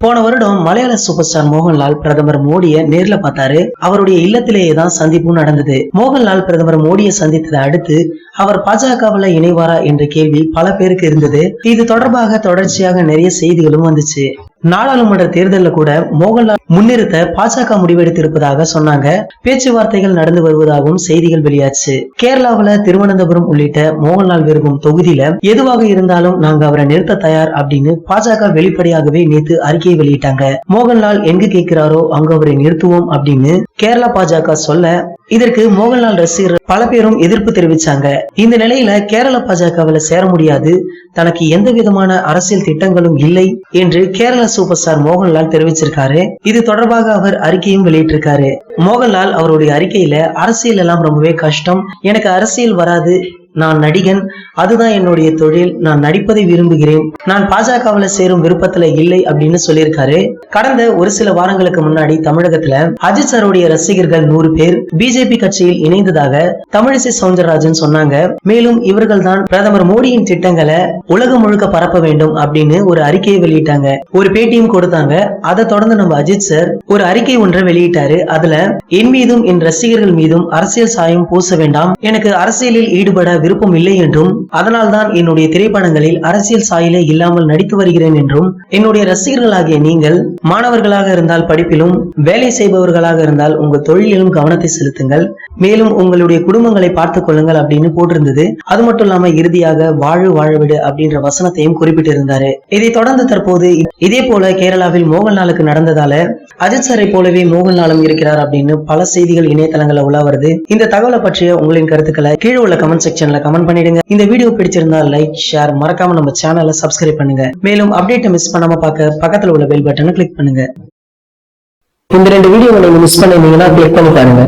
போன வருடம் மலையாள சூப்பர் ஸ்டார் மோகன்லால் பிரதமர் மோடியை நேர்ல பார்த்தாரு. அவருடைய இல்லத்திலேயே தான் சந்திப்பும் நடந்தது. மோகன்லால் பிரதமர் மோடியை சந்தித்ததை அடுத்து அவர் பாஜகவில் இணைவாரா என்ற கேள்வி பல பேருக்கு இருந்தது. இது தொடர்பாக தொடர்ச்சியாக நிறைய செய்திகளும் வந்துச்சு. நாடாளுமன்ற தேர்தலில் கூட மோகன்லால் முன்னிறுத்த பாஜக முடிவெடுத்திருப்பதாக சொன்னாங்க. பேச்சுவார்த்தைகள் நடந்து வருவதாகவும் செய்திகள் வெளியாச்சு. கேரளாவில் திருவனந்தபுரம் உள்ளிட்ட மோகன்லால் விரும்பும் தொகுதியில எதுவாக இருந்தாலும் நாங்க அவரை நிறுத்த தயார் அப்படின்னு பாஜக வெளிப்படையாகவே நேத்து அறிக்கையை வெளியிட்டாங்க. மோகன்லால் எங்கு கேட்கிறாரோ அங்கு அவரை நிறுத்துவோம் அப்படின்னு கேரளா பாஜக சொல்ல, இதற்கு மோகன்லால் ரசிகர்கள் பல பேரும் எதிர்ப்பு தெரிவிச்சாங்க. இந்த நிலையில கேரள பாஜகவில் சேர முடியாது, தனக்கு எந்த விதமான அரசியல் திட்டங்களும் இல்லை என்று கேரள சூப்பர் ஸ்டார் மோகன்லால் தெரிவிச்சிருக்காரு. இது தொடர்பாக அவர் அறிக்கையும் வெளியிட்டிருக்காரு. மோகன்லால் அவருடைய அறிக்கையில அரசியல் எல்லாம் ரொம்பவே கஷ்டம், எனக்கு அரசியல் வராது, நான் நடிகன், அதுதான் என்னுடைய தொழில், நான் நடிப்பதை விரும்புகிறேன், நான் பாஜகவில் சேரும் விருப்பத்துல இல்லை அப்படின்னு சொல்லியிருக்காரு. கடந்த ஒரு சில வாரங்களுக்கு முன்னாடி தமிழகத்துல அஜித் சாருடைய ரசிகர்கள் 100 பேர் பிஜேபி கட்சியில் இணைந்ததாக தமிழிசை சவுந்தரராஜன் சொன்னாங்க. மேலும் இவர்கள் தான் பிரதமர் மோடியின் திட்டங்களை உலகம் முழுக்க பரப்ப வேண்டும் அப்படின்னு ஒரு அறிக்கையை வெளியிட்டாங்க. ஒரு பேட்டியும் கொடுத்தாங்க. அதை தொடர்ந்து நம்ம அஜித் சார் ஒரு அறிக்கை ஒன்றை வெளியிட்டாரு. அதுல என் மீதும் என் ரசிகர்கள் மீதும் அரசியல் சாயம் பூச வேண்டாம், எனக்கு அரசியலில் ஈடுபட விருப்பம் இல்லை என்றும், அதனால்தான் என்னுடைய திரைப்படங்களில் அரசியல் சாயலே இல்லாமல் நடித்து வருகிறேன் என்றும், என்னுடைய ரசிகர்களாகிய நீங்கள் மாணவர்களாக இருந்தால் படிப்பிலும், வேலை செய்பவர்களாக இருந்தால் உங்கள் தொழிலிலும் கவனத்தை செலுத்துங்கள், மேலும் உங்களுடைய குடும்பங்களை பார்த்துக் கொள்ளுங்கள் அப்படின்னு போட்டிருந்தது. அது மட்டும் இல்லாம இறுதியாக வாழு வாழவிடு அப்படின்ற வசனத்தையும் குறிப்பிட்டிருந்தாரு. இதை தொடர்ந்து தற்போது இதே போல கேரளாவில் மோகன்லாலுக்கு நடந்ததால அஜித் சாரை போலவே மோகன்லாலும் இருக்கிறார் அப்படின்னு பல செய்திகள் இணையதளங்கள்ல உலா வருது. இந்த தகவலை பற்றிய உங்களின் கருத்துக்களை கீழே உள்ள கமெண்ட் செக்ஷன்ல கமெண்ட் பண்ணிடுங்க. இந்த வீடியோ பிடிச்சிருந்தா லைக், ஷேர், மறக்காம நம்ம சேனலை சப்ஸ்கிரைப் பண்ணுங்க. மேலும் அப்டேட்டை மிஸ் பண்ணாம பார்க்க பக்கத்துல உள்ள பெல் பட்டனை கிளிக் பண்ணுங்க. இந்த 2 வீடியோவை நீங்க மிஸ் பண்ணிருந்தீங்கன்னா கிளிக் பண்ணி பாருங்க.